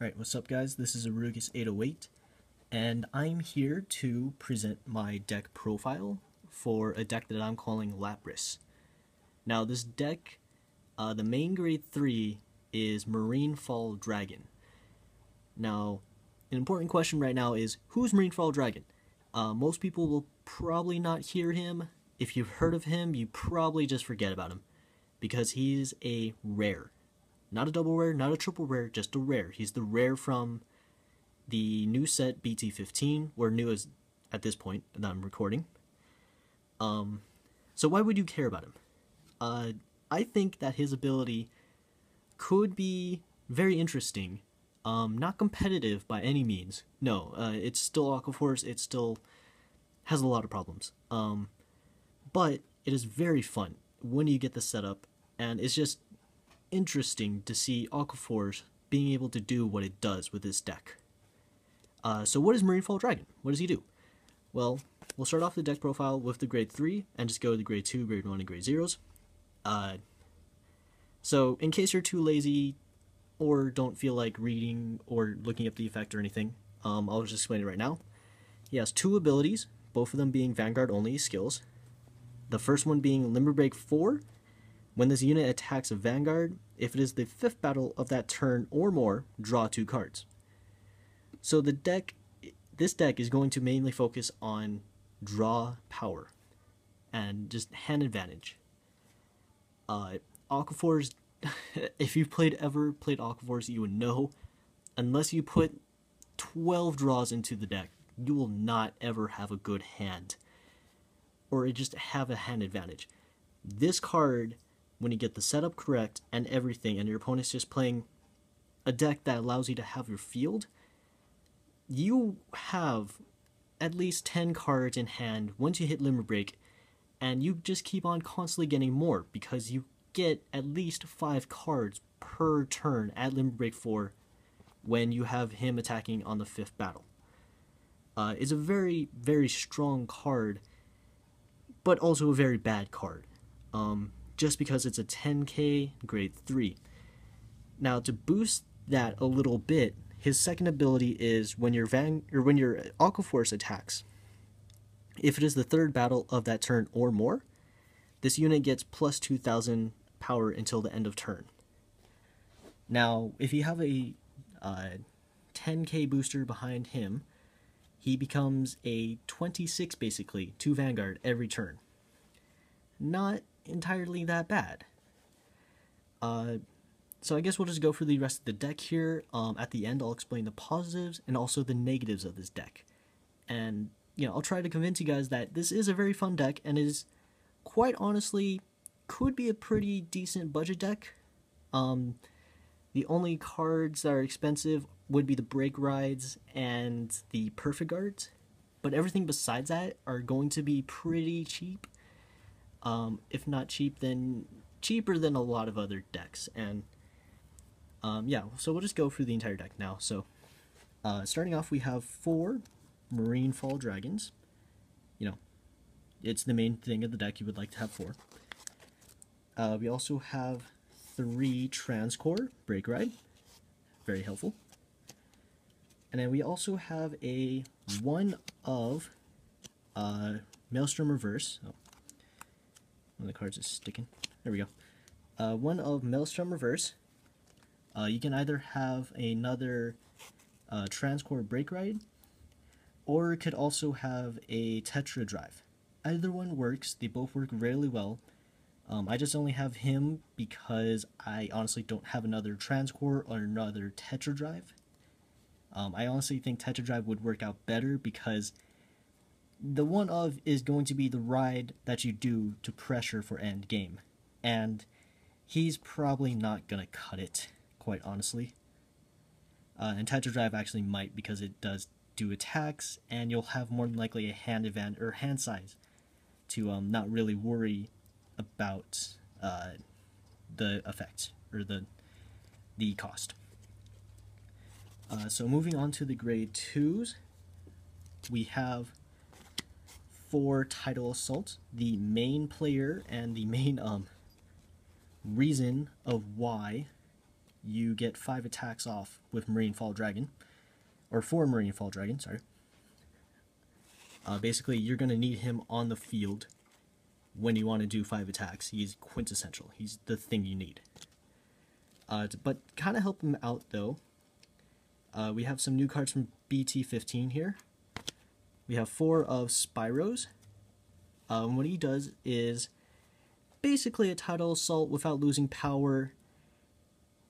Alright, what's up guys? This is Arugus808, and I'm here to present my deck profile for a deck that I'm calling Lapras. Now this deck, the main grade 3 is Marinefall Dragon. Now, an important question right now is, who's Marinefall Dragon? Most people will probably not hear him. If you've heard of him, you probably just forget about him, because he's a rare. Not a double rare, not a triple rare, just a rare. He's the rare from the new set BT15, or new as at this point that I'm recording. So why would you care about him? I think that his ability could be very interesting. Not competitive by any means. No, it's still Aquaforce, it still has a lot of problems. But it is very fun when you get the setup, and it's just interesting to see Aquaforce being able to do what it does with this deck. So what is Marinefall Dragon? What does he do? Well, we'll start off the deck profile with the grade 3 and just go to the grade 2, grade 1, and grade 0s. So in case you're too lazy or don't feel like reading or looking up the effect or anything, I'll just explain it right now. He has 2 abilities, both of them being Vanguard only skills. The first one being Limber Break 4. When this unit attacks a Vanguard, if it is the 5th battle of that turn or more, draw 2 cards. So this deck is going to mainly focus on draw power and just hand advantage. Aquaforce, if you've ever played Aquaforce, you would know, unless you put 12 draws into the deck, you will not ever have a good hand, or just have a hand advantage. This card, when you get the setup correct and everything, and your opponent's just playing a deck that allows you to have your field, you have at least 10 cards in hand once you hit Limber Break, and you just keep on constantly getting more, because you get at least 5 cards per turn at Limber Break 4 when you have him attacking on the 5th battle. It's a very, very strong card, but also a very bad card. Just because it's a 10k grade 3. Now, to boost that a little bit, his second ability is when your Aquaforce attacks, if it is the 3rd battle of that turn or more, this unit gets plus 2000 power until the end of turn. Now, if you have a 10k booster behind him, he becomes a 26 basically to Vanguard every turn. Not entirely that bad. So I guess we'll just go through the rest of the deck here. At the end, I'll explain the positives and also the negatives of this deck. And, I'll try to convince you guys that this is a very fun deck, and is, quite honestly, could be a pretty decent budget deck. The only cards that are expensive would be the Break Rides and the Perfect Guards, but everything besides that are going to be pretty cheap. If not cheap, then cheaper than a lot of other decks. And yeah, so we'll just go through the entire deck now. So starting off, we have 4 Marinefall Dragons. It's the main thing of the deck. You would like to have 4. We also have 3 Transcore Break Ride, very helpful. And then we also have a 1 of Maelstrom Reverse. Oh, one of the cards is sticking. There we go. 1 of Maelstrom Reverse. You can either have another Transcore Break Ride, or it could also have a Tetra Drive. Either one works. They both work really well. I just only have him because I honestly don't have another Transcore or another Tetra Drive. I honestly think Tetra Drive would work out better, because the 1 of is going to be the ride that you do to pressure for end game, and he's probably not gonna cut it, quite honestly. And Tetra Drive actually might, because it does do attacks, and you'll have more than likely a hand advantage or hand size to not really worry about the effect or the cost. So moving on to the grade 2s, we have 4 Tidal Assault. The main player and the main reason of why you get 5 attacks off with Marine Fall Dragon, or 4 Marine Fall Dragon, sorry. Basically, you're going to need him on the field when you want to do 5 attacks. He's quintessential. He's the thing you need. But kind of help him out, though, we have some new cards from BT15 here. We have 4 of Spyros. What he does is basically a Tidal Assault without losing power.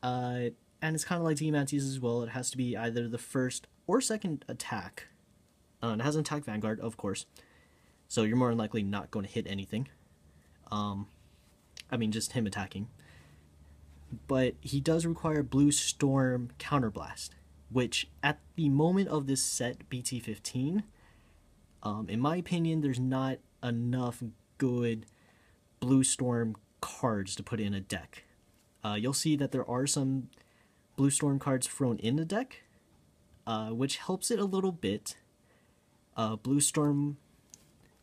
And it's kind of like Demantes as well. It has to be either the first or second attack. It has an attack Vanguard, of course. So you're more than likely not going to hit anything. I mean, just him attacking. But he does require Blue Storm Counterblast, which at the moment of this set, BT15, in my opinion, there's not enough good Blue Storm cards to put in a deck. You'll see that there are some Blue Storm cards thrown in the deck, which helps it a little bit. Blue Storm,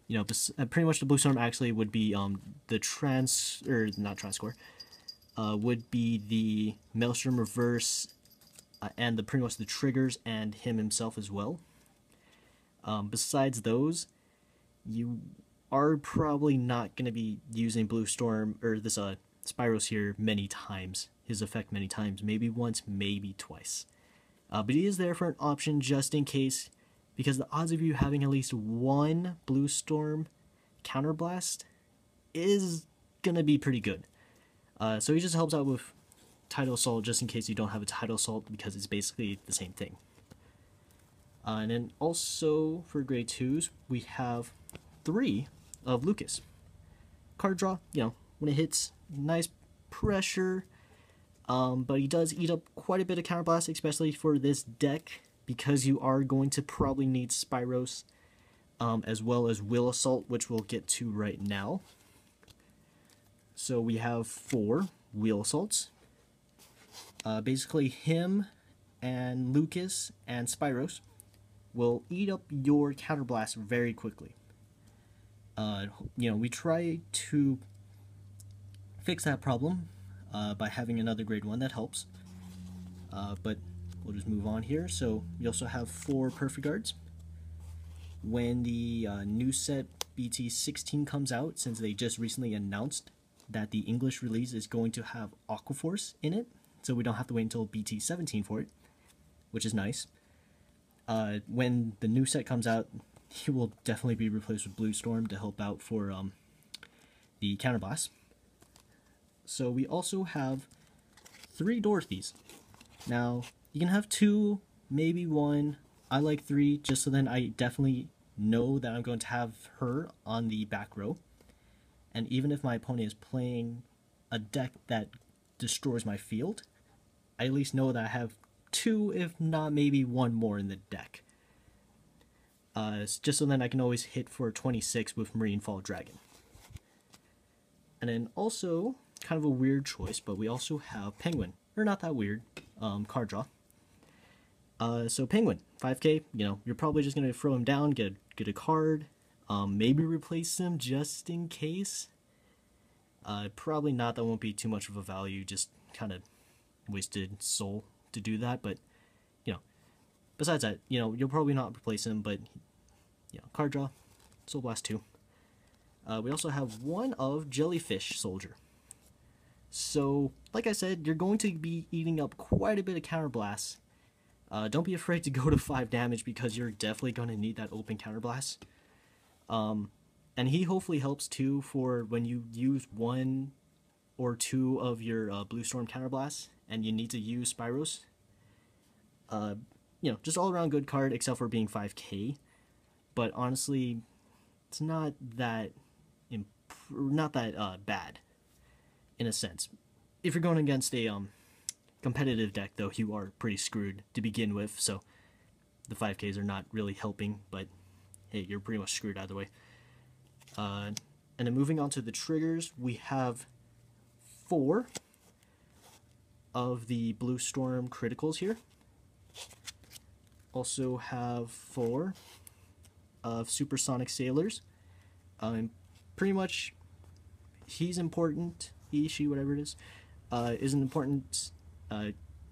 you know, pretty much the Blue Storm actually would be would be the Maelstrom Reverse, and pretty much the triggers and him himself as well. Besides those, you are probably not going to be using Blue Storm, or this Spyros here many times, his effect many times, maybe once, maybe twice. But he is there for an option just in case, because the odds of you having at least one Blue Storm Counterblast is going to be pretty good. So he just helps out with Tidal Assault just in case you don't have a Tidal Assault, because it's basically the same thing. And then also for grade 2s, we have 3 of Lucas. Card draw, you know, when it hits, nice pressure, but he does eat up quite a bit of Counterblast, especially for this deck, because you are going to probably need Spyros, as well as Will Assault, which we'll get to right now. So we have 4 Wheel Assaults. Basically him and Lucas and Spyros will eat up your Counterblast very quickly. You know, we try to fix that problem by having another grade 1 that helps. But we'll just move on here. So we also have 4 Perfect Guards. When the new set BT16 comes out, since they just recently announced that the English release is going to have Aquaforce in it, so we don't have to wait until BT17 for it, which is nice. When the new set comes out, he will definitely be replaced with Blue Storm to help out for the Counterblast. So we also have 3 Dorothys. Now, you can have 2, maybe 1. I like 3, just so then I definitely know that I'm going to have her on the back row. And even if my opponent is playing a deck that destroys my field, I at least know that I have 2, if not maybe 1 more in the deck. Just so then I can always hit for 26 with Marine Fall Dragon. And then also, kind of a weird choice, but we also have Penguin. Or not that weird, card draw. So Penguin, 5k, you know, you're probably just going to throw him down, get a card, maybe replace him just in case. Probably not, that won't be too much of a value, just kind of wasted soul to do that, but, you know, besides that, you know, you'll probably not replace him, but, you know, card draw, Soul Blast 2. We also have 1 of Jellyfish Soldier. So, like I said, you're going to be eating up quite a bit of Counterblast. Don't be afraid to go to 5 damage, because you're definitely going to need that open Counterblast. And he hopefully helps too for when you use 1 or 2 of your Blue Storm Counterblast and you need to use Spyros. You know, just all around good card except for being 5k. But honestly, it's not that bad in a sense. If you're going against a competitive deck, though, you are pretty screwed to begin with. So the 5ks are not really helping, but hey, you're pretty much screwed either way. And then moving on to the triggers, we have 4 of the Blue Storm criticals here. Also have 4 of Supersonic Sailors. Pretty much, he's important. He, she, whatever it is an important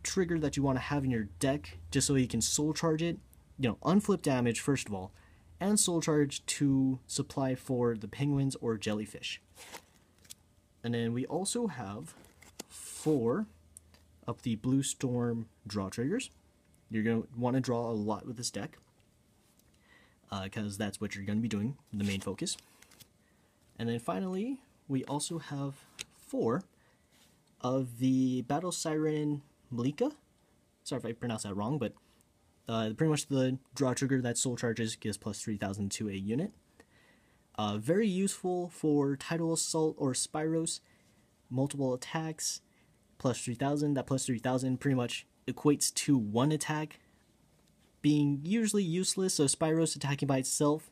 trigger that you want to have in your deck just so you can soul charge it. You know, unflip damage first of all, and soul charge to supply for the penguins or jellyfish. And then we also have 4 of the Blue Storm draw triggers. You're going to want to draw a lot with this deck, because that's what you're going to be doing, the main focus. And then finally, we also have 4 of the Battle Siren Malika. Sorry if I pronounced that wrong, but pretty much the draw trigger that soul charges gives plus 3,000 to a unit. Very useful for Tidal Assault or Spyros. Multiple attacks, plus 3,000. That plus 3,000 pretty much equates to 1 attack, being usually useless. So Spyros attacking by itself,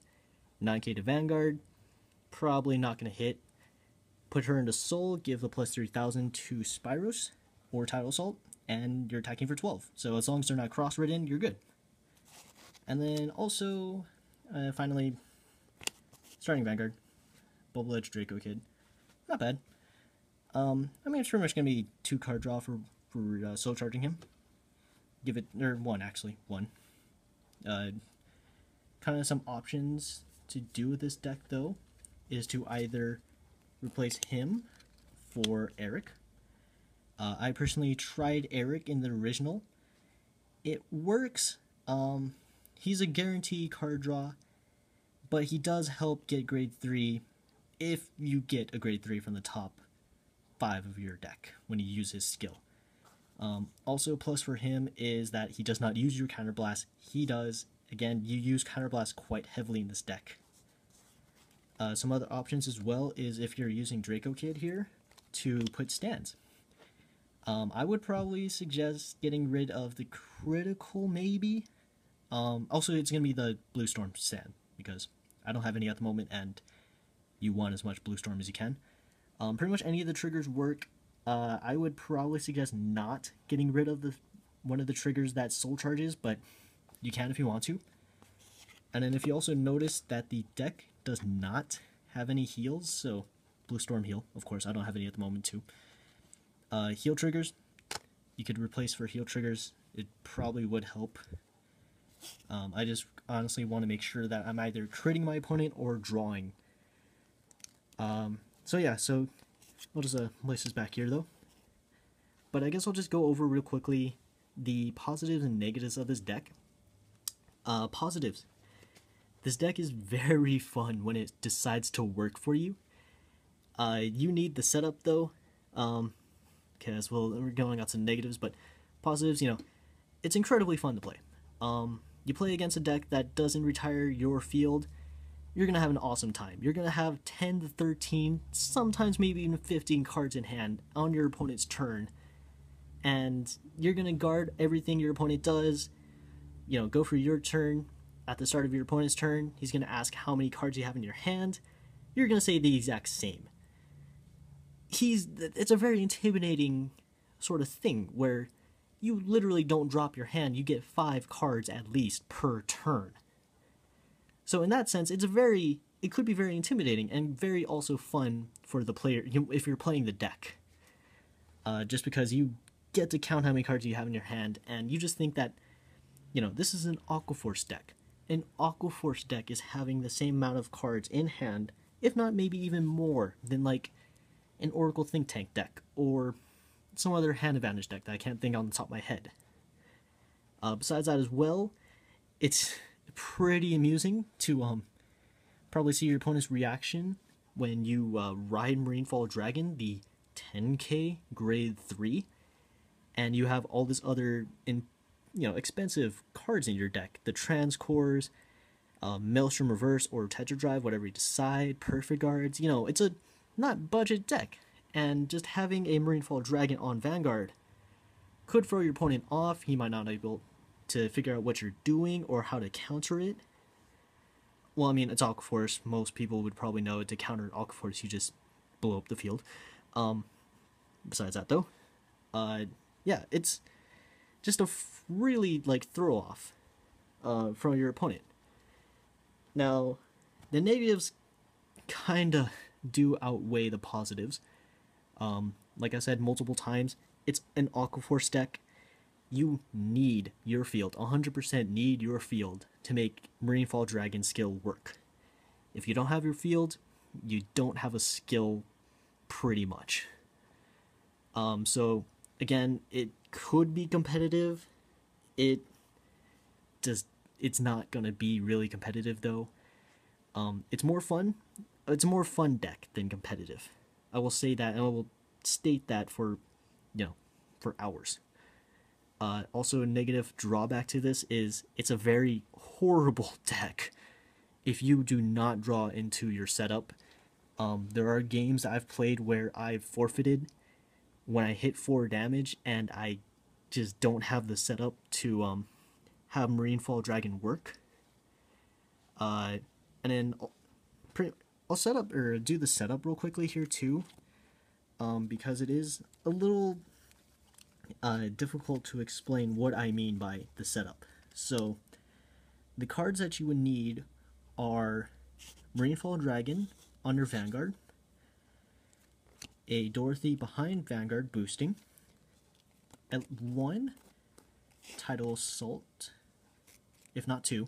9k to Vanguard, probably not going to hit. Put her into Soul, give the plus 3,000 to Spyros or Tidal Assault, and you're attacking for 12. So as long as they're not cross-ridden, you're good. And then also, finally, starting Vanguard, Bubble Edge Draco Kid. Not bad. I mean, it's pretty much going to be 2 card draw for soul charging him. Give it, or 1 actually, 1. Kind of some options to do with this deck though, is to either replace him for Eric. I personally tried Eric in the original. It works. He's a guarantee card draw, but he does help get grade 3 if you get a grade 3 from the top 5 of your deck when you use his skill. Also, plus for him is that he does not use your Counterblast. He does. Again, you use Counterblast quite heavily in this deck. Some other options as well is if you're using Draco Kid here to put stands. I would probably suggest getting rid of the critical, maybe. Also, it's going to be the Blue Storm stand, because I don't have any at the moment, and you want as much Blue Storm as you can. Pretty much any of the triggers work. I would probably suggest not getting rid of one of the triggers that soul charges, but you can if you want to. And then if you also notice that the deck does not have any heals, so Blue Storm heal, of course, I don't have any at the moment too. Heal triggers, you could replace for heal triggers. It probably would help. I just honestly want to make sure that I'm either critting my opponent or drawing. So yeah, so I'll just place this back here though. But I guess I'll just go over real quickly the positives and negatives of this deck. Positives. This deck is very fun when it decides to work for you. You need the setup though. Because, well, we're going on some negatives, but positives, you know, it's incredibly fun to play. You play against a deck that doesn't retire your field, you're going to have an awesome time. You're going to have 10 to 13, sometimes maybe even 15 cards in hand on your opponent's turn. And you're going to guard everything your opponent does. You know, go for your turn. At the start of your opponent's turn, he's going to ask how many cards you have in your hand. You're going to say the exact same. It's a very intimidating sort of thing where you literally don't drop your hand. You get 5 cards at least per turn. So in that sense, it could be very intimidating and very also fun for the player if you're playing the deck. Just because you get to count how many cards you have in your hand, and you just think that, you know, this is an Aquaforce deck. An Aquaforce deck is having the same amount of cards in hand, if not maybe even more, than like an Oracle Think Tank deck or some other hand advantage deck that I can't think on the top of my head. Besides that as well, it's pretty amusing to probably see your opponent's reaction when you ride Marinefall Dragon, the 10k grade 3, and you have all this other expensive cards in your deck. The Transcores, Maelstrom Reverse or Tetradrive, whatever you decide, Perfect Guards. You know, it's a not budget deck, and just having a Marinefall Dragon on Vanguard could throw your opponent off. He might not be able to figure out what you're doing or how to counter it. Well, I mean, it's Aquaforce. Most people would probably know to counter Aquaforce, you just blow up the field. Besides that, though, yeah, it's just a really, throw off from your opponent. Now, the negatives kinda do outweigh the positives. Like I said multiple times, it's an Aquaforce deck. you need your field, 100% need your field to make Marinefall Dragon skill work. If you don't have your field, you don't have a skill pretty much. So again, it could be competitive. It's not gonna be really competitive though. It's more fun. It's a more fun deck than competitive. I will say that, and I will state that for, for hours. Also, a negative drawback to this is it's a very horrible deck if you do not draw into your setup. There are games I've played where I've forfeited when I hit 4 damage and I just don't have the setup to have Marinefall Dragon work. And then I'll set up or do the setup real quickly here too, because it is a little difficult to explain what I mean by the setup. So the cards that you would need are Marinefall Dragon under Vanguard, a Dorothy behind Vanguard boosting, at 1 Tidal Assault, if not 2.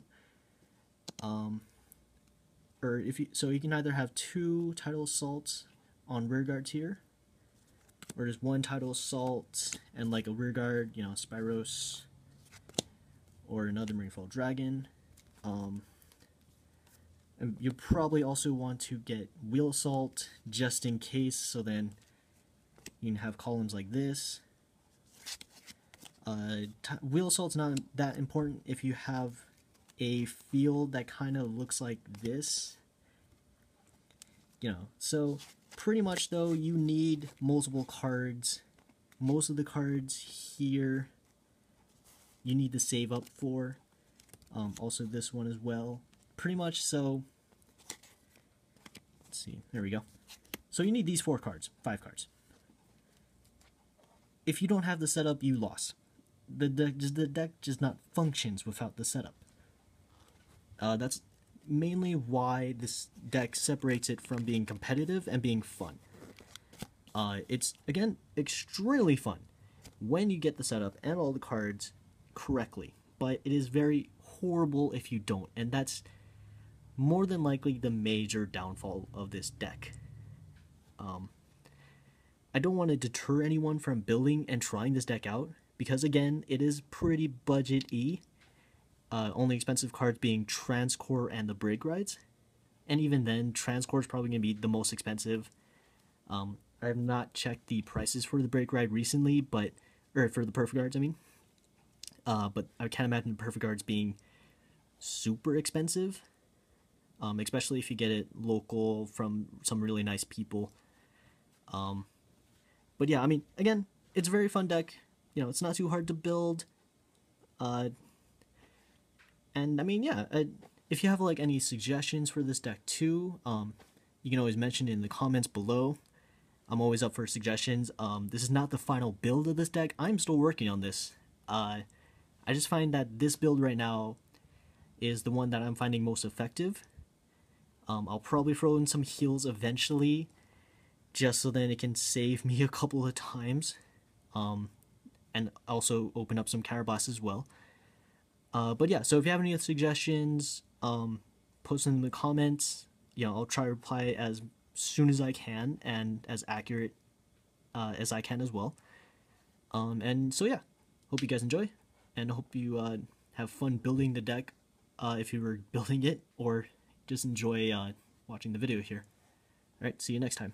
Or so you can either have 2 Tidal Assaults on rearguard tier, or just 1 Tidal Assault and like a rearguard, Spyros, or another Marinefall Dragon. And you probably also want to get Wheel Assault just in case, so then you can have columns like this. Wheel Assault's not that important if you have a field that kind of looks like this. So pretty much though, you need multiple cards. Most of the cards here you need to save up for. Also this one as well. Pretty much so. Let's see, there we go. So you need these 4 cards, 5 cards. If you don't have the setup, you lost. The deck just not functions without the setup. That's mainly why this deck separates it from being competitive and being fun. It's, again, extremely fun when you get the setup and all the cards correctly, but it is very horrible if you don't, and that's more than likely the major downfall of this deck. I don't want to deter anyone from building and trying this deck out, because again, it is pretty budget-y. Only expensive cards being Transcore and the Break Rides. And even then, Transcore is probably going to be the most expensive. I have not checked the prices for the Break Ride recently, or for the Perfect Guards, I mean. But I can't imagine the Perfect Guards being super expensive. Especially if you get it local from some really nice people. But yeah, I mean, again, it's a very fun deck. It's not too hard to build. And I mean, yeah, if you have like any suggestions for this deck too, you can always mention it in the comments below. I'm always up for suggestions. This is not the final build of this deck. I'm still working on this. I just find that this build right now is the one that I'm finding most effective. I'll probably throw in some heals eventually, just so then it can save me a couple of times. And also open up some Caraboss as well. But yeah, so if you have any suggestions, post them in the comments. I'll try to reply as soon as I can and as accurate as I can as well. And so yeah, hope you guys enjoy, and hope you have fun building the deck if you were building it, or just enjoy watching the video here. Alright, see you next time.